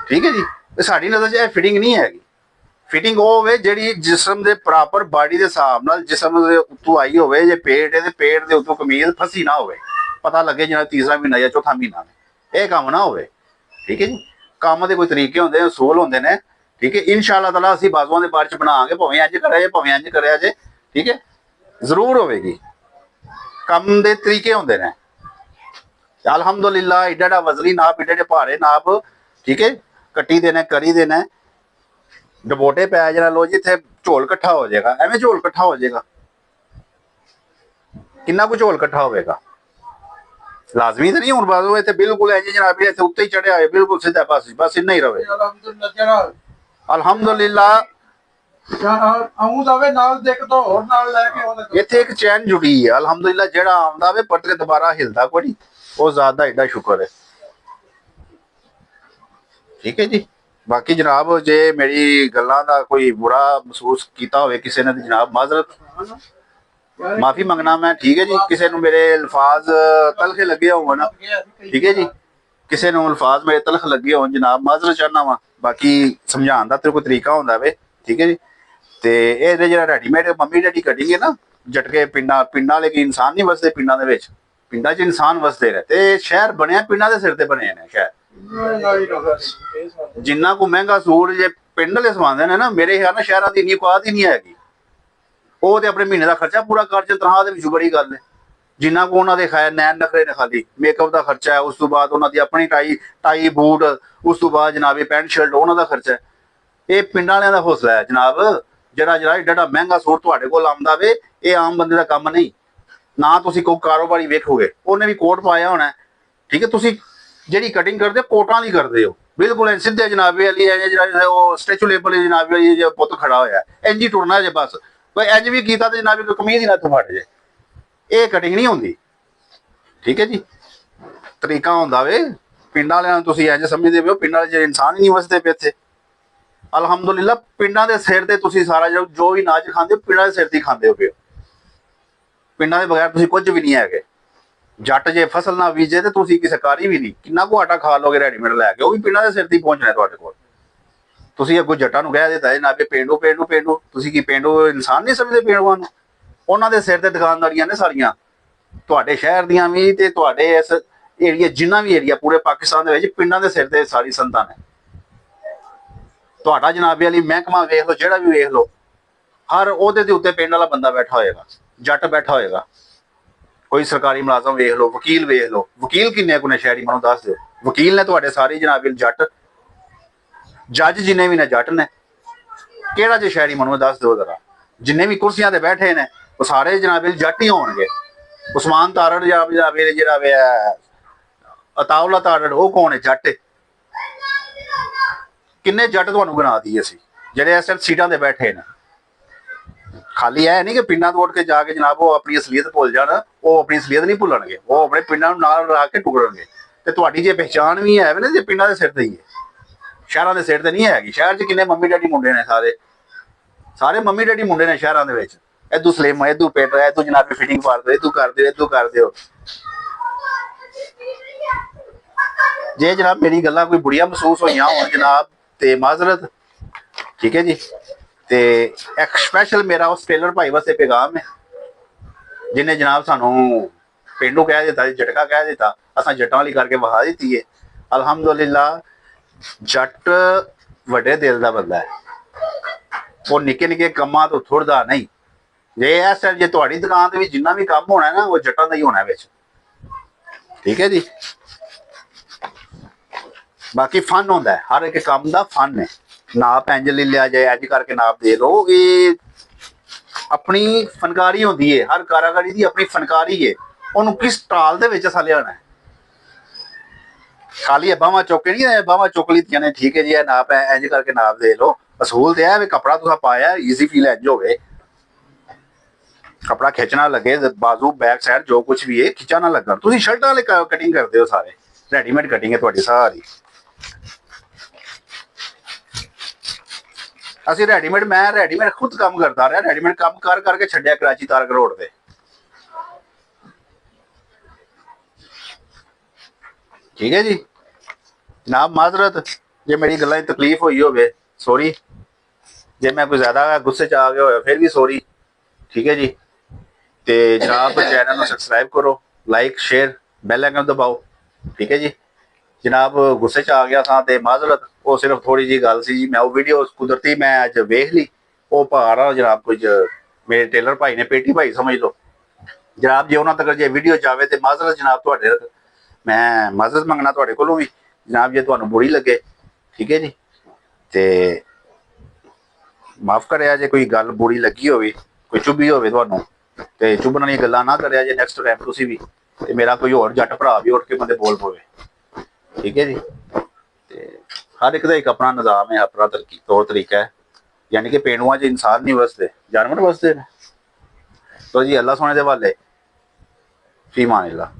ਠੀਕ ਹੈ ਜੀ। ਸਾਡੀ ਨਜ਼ਰ 'ਚ ਇਹ ਫਿਟਿੰਗ ਨਹੀਂ ਹੈਗੀ। ਫਿਟਿੰਗ ਉਹ ਹੋਵੇ ਜਿਹੜੀ ਜਿਸਮ ਦੇ ਪ੍ਰੋਪਰ ਬਾਡੀ ਦੇ ਹਿਸਾਬ ਨਾਲ ਜਿਸਮ ਦੇ ਉੱਤੋਂ ਆਈ ਹੋਵੇ। ਜੇ ਪੇਟ ਹੈ ਤੇ ਪੇਟ ਦੇ ਉੱਤੋਂ ਕਮੀਜ਼ ਫਸੀ ਨਾ ਹੋਵੇ। ਪਤਾ ਲੱਗੇ ਜਿਵੇਂ ਤੀਸਰਾ ਮਹੀਨਾ ਜਾਂ ਚੌਥਾ ਮਹੀਨਾ ਨੇ ਇਹ ਕੰਮ ਨਾ ਹੋਵੇ। ਠੀਕ ਹੈ ਜੀ। ਕੰਮ ਦੇ ਕੋਈ ਤਰੀਕੇ ਹੁੰਦੇ ਨੇ ਅਸੂਲ ਹੁੰਦੇ ਨੇ। ਠੀਕ ਹੈ। ਇਨਸ਼ਾਅੱਲਾ ਤਾਲਾ ਅਸੀਂ ਬਾਜ਼ੂਆਂ ਦੇ ਬਾਰੇ 'ਚ ਬਣਾਵਾਂਗੇ ਭਾਵੇਂ ਇੰਜ ਕਰਿਆ ਜੇ ਭਾਵੇਂ ਇੰਜ ਕਰਿਆ ਜੇ। ਠੀਕ ਹੈ। ਜ਼ਰੂਰ ਹੋਵੇਗੀ। ਕੰਮ ਦੇ ਤਰੀਕੇ ਹੁੰਦੇ ਨੇ। ਅਲਹਮਦੁਲਿਲਾ ਏਡਾ ਵਜ਼ਨੀ ਨਾਪ ਏਡੇ ਭਾਰੇ ਨਾਪ। ਠੀਕ ਹੈ। ਕੱਟੀ ਦੇ ਨੇ ਕਰੀ ਦੇ ਨੇ ਡਬੋਟੇ ਪੈ ਜਾਣਾ ਲੋ ਜੀ ਇੱਥੇ ਝੋਲ ਇਕੱਠਾ ਹੋ ਜਾਏਗਾ। ਐਵੇਂ ਝੋਲ ਇਕੱਠਾ ਹੋ ਜਾਏਗਾ। ਕਿੰਨਾ ਕੁ ਝੋਲ ਇਕੱਠਾ ਹੋਵੇਗਾ ਲਾਜ਼ਮੀ ਤਾਂ ਨਹੀਂ। ਹੁਣ ਬਾਜ਼ੂ ਇੱਥੇ ਬਿਲਕੁਲ ਇੰਜ ਜਨਾਬ ਇੱਥੇ ਉੱਤੇ ਹੀ ਚੜਿਆ ਹੋਇਆ ਬਿਲਕੁਲ ਸਿੱਧਾ ਪਾਸੇ ਬਸ ਇੰਨਾ ਹੀ ਰਵੇ। ਅਲਹਮਦੁਲਿਲਾ ਇੱਥੇ ਇੱਕ ਚੈਨ ਜੁੜੀ ਹੈ। ਅਲਹਮਦੁਲਿਲਾ ਜਿਹੜਾ ਆਉਂਦਾ ਵੇ ਪੱਟ ਕੇ ਦੁਬਾਰਾ ਹਿਲਦਾ ਕੋਈ ਉਹ ਜ਼ਿਆਦਾ ਏਡਾ ਸ਼ੁਕਰ ਹੈ। ਠੀਕ ਹੈ ਜੀ। ਬਾਕੀ ਜਨਾਬ ਜੇ ਮੇਰੀ ਗੱਲਾਂ ਦਾ ਕੋਈ ਬੁਰਾ ਮਹਿਸੂਸ ਕੀਤਾ ਹੋਵੇ ਕਿਸੇ ਨੇ ਜਨਾਬ ਮਾਜ਼ਰਤ ਮਾਫੀ ਮੰਗਣਾ ਮੈਂ। ਠੀਕ ਹੈ ਜੀ। ਕਿਸੇ ਨੂੰ ਮੇਰੇ ਅਲਫਾਜ਼ ਤਲਖੇ ਲੱਗੇ ਹੋਣ। ਠੀਕ ਹੈ ਜੀ। ਕਿਸੇ ਨੂੰ ਅਲਫਾਜ਼ ਮੇਰੇ ਤਲਖ ਲੱਗੇ ਹੋਣ ਜਨਾਬ ਮਾਜ਼ਰਤ ਚਾਹਨਾ ਵਾ, ਬਾਕੀ ਸਮਝਾਉਣ ਦਾ ਤੇ ਕੋਈ ਤਰੀਕਾ ਹੁੰਦਾ ਵੇ, ਠੀਕ ਹੈ ਜੀ। ਤੇ ਇਹਦੇ ਜਿਹੜਾ ਰੈਡੀਮੇਡ ਮੰਮੀ ਡੈਡੀ ਕਟਿੰਗ ਹੈ ਨਾ, ਜਟਕੇ ਪਿੰਡਾਂ ਲੇਕਿਨ ਇਨਸਾਨ ਨਹੀਂ ਵਸਦੇ ਪਿੰਡਾਂ ਦੇ ਵਿੱਚ, ਪਿੰਡਾਂ 'ਚ ਇਨਸਾਨ ਵਸਦੇ ਨੇ, ਤੇ ਸ਼ਹਿਰ ਬਣਿਆ ਪਿੰਡਾਂ ਦੇ ਸਿਰ ਤੇ ਬਣੇ ਨੇ ਸ਼ਹਿਰ। ਜਿੰਨਾ ਕੋ ਮਹਿੰਗਾ ਸੂਟ ਜੇ ਪਿੰਡ ਵਾਲੇ ਸਵਾਉਂਦੇ ਨੇ ਨਾ, ਮੇਰੇ ਖਿਆਲ ਨਾਲ ਸ਼ਹਿਰਾਂ ਦੀ ਇੰਨੀ ਔਕਾਤ ਹੀ ਨਹੀਂ ਹੈਗੀ। ਉਹ ਤੇ ਆਪਣੇ ਮਹੀਨੇ ਦਾ ਖਰਚਾ ਪੂਰਾ ਕਰ ਚ ਤਨਖਾਹ ਦੇ ਵਿੱਚ ਬੜੀ ਗੱਲ ਹੈ। ਜਿੰਨਾ ਕੋ ਉਹਨਾਂ ਦੇ ਖਾਇਆ ਨੈਣ ਨਖਰੇ ਨੇ, ਖਾਲੀ ਮੇਕਅਪ ਦਾ ਖਰਚਾ ਹੈ, ਉਸ ਤੋਂ ਬਾਅਦ ਉਹਨਾਂ ਦੀ ਆਪਣੀ ਟਾਈ ਬੂਟ, ਉਸ ਤੋਂ ਬਾਅਦ ਜਨਾਬ ਪੈਂਟ ਸ਼ਰਟ, ਉਹਨਾਂ ਦਾ ਖਰਚਾ ਹੈ। ਇਹ ਪਿੰਡਾਂ ਵਾਲਿਆਂ ਦਾ ਹੌਸਲਾ ਹੈ ਜਨਾਬ। ਜਿਹੜਾ ਏਡਾ ਮਹਿੰਗਾ ਸੂਟ ਤੁਹਾਡੇ ਕੋਲ ਆਉਂਦਾ ਵੇ, ਇਹ ਆਮ ਬੰਦੇ ਦਾ ਕੰਮ ਨਹੀਂ। ਨਾ ਤੁਸੀਂ ਕੋਈ ਕਾਰੋਬਾਰੀ ਵੇਖੋਗੇ, ਉਹਨੇ ਵੀ ਕੋਟ ਪਾਇਆ ਹੋਣਾ, ਠੀਕ ਹੈ। ਤੁਸੀਂ ਜਿਹੜੀ ਕਟਿੰਗ ਕਰਦੇ ਹੋ ਕੋਟਾਂ ਦੀ ਕਰਦੇ ਹੋ, ਬਿਲਕੁਲ ਸਿੱਧੇ ਜਨਾਬੇ ਵਾਲੀ ਜਿਹੜਾ ਉਹ ਸਟੈਚੂ ਲੇਬਲ ਜਨਾਬੇ ਵਾਲੀ ਜੇ ਪੁੱਤ ਖੜਾ ਹੋਇਆ ਇੰਜ ਹੀ ਟੁਰਨਾ ਜੇ ਬਸ। ਕੋਈ ਇੰਜ ਵੀ ਕੀਤਾ ਤੇ ਜਨਾਬੇ ਕੋਈ ਕਮੀਜ਼ ਹੀ ਨਾ ਇੱਥੋਂ ਫਟ ਜੇ, ਇਹ ਕਟਿੰਗ ਨਹੀਂ ਹੁੰਦੀ, ਠੀਕ ਹੈ ਜੀ। ਤਰੀਕਾ ਹੁੰਦਾ ਵੇ। ਪਿੰਡਾਂ ਵਾਲਿਆਂ ਨੂੰ ਤੁਸੀਂ ਇੰਜ ਸਮਝਦੇ ਹੋ, ਪਿੰਡਾਂ ਵਾਲੇ ਜੇ ਇਨਸਾਨ ਹੀ ਨਹੀਂ ਵਸਦੇ ਪਏ ਇੱਥੇ। ਅਲਹਮਦੁਲਿਲਾ ਪਿੰਡਾਂ ਦੇ ਸਿਰ ਤੇ ਤੁਸੀਂ ਸਾਰਾ ਜੋ ਵੀ ਨਾਚ ਖਾਂਦੇ ਹੋ ਪਿੰਡਾਂ ਦੇ ਸਿਰ ਤੇ ਖਾਂਦੇ ਹੋ ਪਏ। ਪਿੰਡਾਂ ਦੇ ਬਗੈਰ ਤੁਸੀਂ ਕੁਝ ਵੀ ਨਹੀਂ ਹੈਗੇ। ਜੱਟ ਜੇ ਫਸਲ ਨਾ ਬੀਜੇ ਤੇ ਤੁਸੀਂ ਕਿਸੇ ਕਾਰੀ ਵੀ ਨਹੀਂ, ਕਿੰਨਾ ਕੁ ਆਟਾ ਖਾ ਲੋਗੇ ਰੈਡੀਮੇਡ ਲੈ ਕੇ, ਉਹ ਵੀ ਪਿੰਡਾਂ ਦੇ ਸਿਰ ਤੇ ਪਹੁੰਚਣਾ ਤੁਹਾਡੇ ਕੋਲ। ਤੁਸੀਂ ਅੱਗੋਂ ਜੱਟਾਂ ਨੂੰ ਕਹਿ ਦਿੱਤਾ ਜਨਾਬੇ ਪੇਂਡੂ ਪੇਂਡੂ ਪੇਂਡੂ, ਤੁਸੀਂ ਕੀ ਪੇਂਡੂ ਇਨਸਾਨ ਨਹੀਂ ਸਮਝਦੇ ਪੇਂਡੂਆਂ ਨੂੰ? ਉਹਨਾਂ ਦੇ ਸਿਰ ਤੇ ਦੁਕਾਨਦਾਰੀਆਂ ਨੇ ਸਾਰੀਆਂ, ਤੁਹਾਡੇ ਸ਼ਹਿਰ ਦੀਆਂ ਵੀ ਤੇ ਤੁਹਾਡੇ ਇਸ ਏਰੀਆ ਜਿੰਨਾ ਵੀ ਏਰੀਆ ਪੂਰੇ ਪਾਕਿਸਤਾਨ ਦੇ ਵਿੱਚ ਪਿੰਡਾਂ ਦੇ ਸਿਰ ਤੇ ਸਾਰੀ ਸੰਤਾਂ ਨੇ। ਤੁਹਾਡਾ ਜਨਾਬੇ ਵਾਲੀ ਮਹਿਕਮਾ ਵੇਖ ਲਓ, ਜਿਹੜਾ ਵੀ ਵੇਖ ਲਓ, ਹਰ ਉਹਦੇ ਦੇ ਉੱਤੇ ਪਿੰਡ ਵਾਲਾ ਬੰਦਾ ਬੈਠਾ ਹੋਏਗਾ, ਜੱਟ ਬੈਠਾ ਹੋਏਗਾ। ਕੋਈ ਸਰਕਾਰੀ ਮੁਲਾਜ਼ਮ ਵੇਖ ਲਓ, ਵਕੀਲ ਵੇਖ ਲਓ। ਵਕੀਲ ਕਿੰਨੇ ਕੁ ਨੇ ਸ਼ਹਿਰੀ, ਮੈਨੂੰ ਦੱਸ ਦਿਓ। ਵਕੀਲ ਨੇ ਤੁਹਾਡੇ ਸਾਰੇ ਜਨਾਬੇ ਜੱਟ, ਜੱਜ ਜਿੰਨੇ ਵੀ ਨੇ ਜੱਟ ਨੇ। ਕਿਹੜਾ ਜੇ ਸ਼ਹਿਰੀ ਮੈਨੂੰ ਦੱਸ ਦਿਓ ਜ਼ਰਾ। ਜਿੰਨੇ ਵੀ ਕੁਰਸੀਆਂ ਤੇ ਬੈਠੇ ਨੇ ਉਹ ਸਾਰੇ ਜਨਾਬੇ ਜੱਟ ਹੀ ਹੋਣਗੇ। ਉਸਮਾਨ ਤਾਰੜ ਜਿਹੜਾ ਵੇ ਅਤਾਉਲਾ ਤਾਰੜ, ਉਹ ਕੌਣ ਹੈ? ਜੱਟ। ਕਿੰਨੇ ਜੱਟ ਤੁਹਾਨੂੰ ਬਣਾ ਦਈਏ ਅਸੀਂ ਜਿਹੜੇ ਇਸ ਸੀਟਾਂ ਤੇ ਬੈਠੇ ਨੇ। ਖਾਲੀ ਇਹ ਨਹੀਂ ਕਿ ਪਿੰਡਾਂ ਤੋਂ ਉੱਠ ਕੇ ਜਾ ਕੇ ਜਨਾਬ ਉਹ ਆਪਣੀ ਅਸਲੀਅਤ ਭੁੱਲ ਜਾਣ, ਉਹ ਆਪਣੀ ਅਸਲੀਅਤ ਨਹੀਂ ਭੁੱਲਣਗੇ, ਉਹ ਆਪਣੇ ਪਿੰਡਾਂ ਨੂੰ ਨਾਲ ਰੱਖ ਕੇ ਟੁਕੜਨਗੇ। ਤੇ ਤੁਹਾਡੀ ਜੇ ਪਹਿਚਾਣ ਵੀ ਹੈ ਨਾ ਜੇ ਪਿੰਡਾਂ ਦੇ ਸਿਰ ਤੇ ਹੀ ਹੈ, ਸ਼ਹਿਰਾਂ ਦੇ ਸਿਰ ਤੇ ਨਹੀਂ ਹੈਗੀ। ਸ਼ਹਿਰ 'ਚ ਕਿੰਨੇ ਮੰਮੀ ਡੈਡੀ ਮੁੰਡੇ ਨੇ, ਸਾਰੇ ਮੰਮੀ ਡੈਡੀ ਮੁੰਡੇ ਨੇ ਸ਼ਹਿਰਾਂ ਦੇ ਵਿੱਚ। ਇਦੋਂ ਸਲੇਮ, ਇਦੋਂ ਪੇਟ, ਇਦੋਂ ਜਨਾਬੀ ਫਿਟਿੰਗ ਪਾ ਦਿਓ, ਇਦੋਂ ਕਰ ਦਿਓ, ਇਦੋਂ ਕਰ ਦਿਓ। ਜੇ ਜਨਾਬ ਮੇਰੀ ਗੱਲਾਂ ਕੋਈ ਬੁਰੀਆਂ ਮਹਿਸੂਸ ਹੋਈਆਂ ਹੋਣ ਜਨਾਬ ਤੇ ਮਾਜ਼ਰਤ, ਠੀਕ ਹੈ ਜੀ। ਤੇ ਇੱਕ ਸਪੈਸ਼ਲ ਮੇਰਾ ਉਸ ਟੇਲਰ ਭਾਈ ਵਾਸਤੇ ਪੈਗਾਮ ਹੈ ਜਿਹਨੇ ਜਨਾਬ ਸਾਨੂੰ ਪਿੰਡੂ ਕਹਿ ਦਿੱਤਾ, ਜਟਕਾ ਕਹਿ ਦਿੱਤਾ, ਅਸਾਂ ਜੱਟਾਂ ਵਾਲੀ ਕਰਕੇ ਵਹਾ ਦਿੱਤੀ ਹੈ। ਅਲਹਮਦੁਲਿਲਾ ਜੱਟ ਵੱਡੇ ਦਿਲ ਦਾ ਬੰਦਾ ਹੈ, ਉਹ ਨਿੱਕੇ ਨਿੱਕੇ ਕੰਮਾਂ ਤੋਂ ਥੁੜਦਾ ਨਹੀਂ। ਜੇ ਤੁਹਾਡੀ ਦੁਕਾਨ ਤੇ ਵੀ ਜਿੰਨਾ ਵੀ ਕੰਮ ਹੋਣਾ ਨਾ, ਉਹ ਜੱਟਾਂ ਦਾ ਹੀ ਹੋਣਾ ਵਿੱਚ, ਠੀਕ ਹੈ ਜੀ। ਬਾਕੀ ਫਨ ਹੁੰਦਾ ਹੈ, ਹਰ ਇੱਕ ਕੰਮ ਦਾ ਫਨ ਹੈ। ਨਾਪ ਇੰਜ ਲੈ ਲਿਆ ਜਾਏ, ਇੰਜ ਕਰਕੇ ਨਾਪ ਦੇ ਲਓ, ਇਹ ਆਪਣੀ ਫਨਕਾਰੀ ਹੁੰਦੀ ਹੈ। ਹਰ ਕਾਰਾਗਰੀ ਦੀ ਆਪਣੀ ਫਨਕਾਰੀ ਹੈ, ਉਹਨੂੰ ਕਿਸ ਢਾਲ ਦੇ ਵਿੱਚ ਅਸਾਂ ਲਿਆਉਣਾ ਹੈ। ਖਾਲੀ ਬਾਹਾਂ ਚੁੱਕ ਕੇ ਨਹੀਂ, ਬਾਹਾਂ ਚੁੱਕ ਲਿੱਤੀਆਂ ਨੇ, ਠੀਕ ਹੈ ਜੀ ਇਹ ਨਾਪ ਹੈ, ਇੰਜ ਕਰਕੇ ਨਾਪ ਦੇ ਲਓ। ਅਸੂਲ ਤੇ ਹੈ ਵੀ ਕੱਪੜਾ ਤੁਸੀਂ ਪਾਇਆ ਈਜ਼ੀ ਫੀਲ ਇੰਜ ਹੋਵੇ, ਕੱਪੜਾ ਖਿੱਚਣਾ ਲੱਗੇ, ਬਾਜ਼ੂ ਬੈਕ ਸਾਈਡ ਜੋ ਕੁਝ ਵੀ ਹੈ ਖਿੱਚਾ ਨਾ ਲੱਗਣ। ਤੁਸੀਂ ਸ਼ਰਟਾਂ ਵਾਲੇ ਕਟਿੰਗ ਕਰਦੇ ਹੋ, ਸਾਰੇ ਰੈਡੀਮੇਡ ਕਟਿੰਗ ਹੈ ਤੁਹਾਡੀ ਸਾਰੀ। ਅਸੀਂ ਮੈਂ ਰੈਡੀਮੇਡ ਖੁਦ ਕੰਮ ਕਰਦਾ ਰਿਹਾ, ਰੈਡੀਮੇਡ ਕੰਮ ਕਰ ਕਰਕੇ ਛੱਡਿਆ ਕਰਾਚੀ ਤਾਰਕ ਰੋਡ ਤੇ, ਠੀਕ ਹੈ ਜੀ। ਜਨਾਬ ਮਾਜ਼ਰਤ ਜੇ ਮੇਰੀ ਗੱਲਾਂ 'ਚ ਤਕਲੀਫ ਹੋਈ ਹੋਵੇ, ਸੋਰੀ। ਜੇ ਮੈਂ ਕੋਈ ਜ਼ਿਆਦਾ ਗੁੱਸੇ 'ਚ ਆ ਗਿਆ ਹੋਇਆ ਫਿਰ ਵੀ ਸੋਰੀ, ਠੀਕ ਹੈ ਜੀ। ਤੇ ਜਨਾਬ ਚੈਨਲ ਨੂੰ ਸਬਸਕ੍ਰਾਈਬ ਕਰੋ, ਲਾਈਕ ਸ਼ੇਅਰ ਬੈਲ ਆਈਕਨ ਦਬਾਓ, ਠੀਕ ਹੈ ਜੀ। ਜਨਾਬ ਗੁੱਸੇ 'ਚ ਆ ਗਿਆ ਸਾਂ ਤੇ ਮਾਜ਼ਰਤ, ਉਹ ਸਿਰਫ ਥੋੜੀ ਜਿਹੀ ਗੱਲ ਸੀ ਜੀ। ਮੈਂ ਉਹ ਵੀਡੀਓ ਕੁਦਰਤੀ ਮੈਂ ਅੱਜ ਵੇਖ ਲਈ, ਉਹ ਭਾਰ ਆ ਜਨਾਬ ਕੁਝ ਮੇਰੇ ਟੇਲਰ ਭਾਈ ਨੇ, ਪੇਟੀ ਭਾਈ ਸਮਝ ਲਓ ਜਨਾਬ। ਜੇ ਉਹਨਾਂ ਤੱਕ ਜੇ ਵੀਡੀਓ ਜਾਵੇ ਤੇ ਮਾਜ਼ਰਤ ਜਨਾਬ, ਤੁਹਾਡੇ ਮੈਂ ਮਾਜ਼ਰਤ ਮੰਗਣਾ ਤੁਹਾਡੇ ਕੋਲੋਂ ਵੀ ਜਨਾਬ, ਜੇ ਤੁਹਾਨੂੰ ਬੁਰੀ ਲੱਗੇ, ਠੀਕ ਹੈ ਜੀ। ਤੇ ਮਾਫ ਕਰਿਆ ਜੇ ਕੋਈ ਗੱਲ ਬੁਰੀ ਲੱਗੀ ਹੋਵੇ, ਕੋਈ ਚੁੱਭੀ ਹੋਵੇ ਤੁਹਾਨੂੰ, ਤੇ ਚੁੱਭਣ ਵਾਲੀਆਂ ਗੱਲਾਂ ਨਾ ਕਰਿਆ ਜੇ ਨੈਕਸਟ ਟਾਈਮ ਤੁਸੀਂ ਵੀ, ਤੇ ਮੇਰਾ ਕੋਈ ਹੋਰ ਜੱਟ ਭਰਾ ਵੀ ਉੱਠ ਕੇ ਬੰਦੇ ਬੋਲ ਪਵੇ, ਠੀਕ ਹੈ ਜੀ। ਤੇ ਹਰ ਇੱਕ ਦਾ ਇੱਕ ਆਪਣਾ ਨਿਜ਼ਾਮ ਹੈ, ਆਪਣਾ ਤੌਰ ਤਰੀਕਾ ਹੈ। ਯਾਨੀ ਕਿ ਪੇਂਡੂਆਂ 'ਚ ਇਨਸਾਨ ਨਹੀਂ ਵਸਦੇ, ਜਾਨਵਰ ਵਸਦੇ ਨੇ। ਤੋ ਜੀ ਅੱਲਾ ਸੋਹਣੇ ਦੇ ਹਵਾਲੇ, ਫੀ ਮਾਨ ਅੱਲਾ।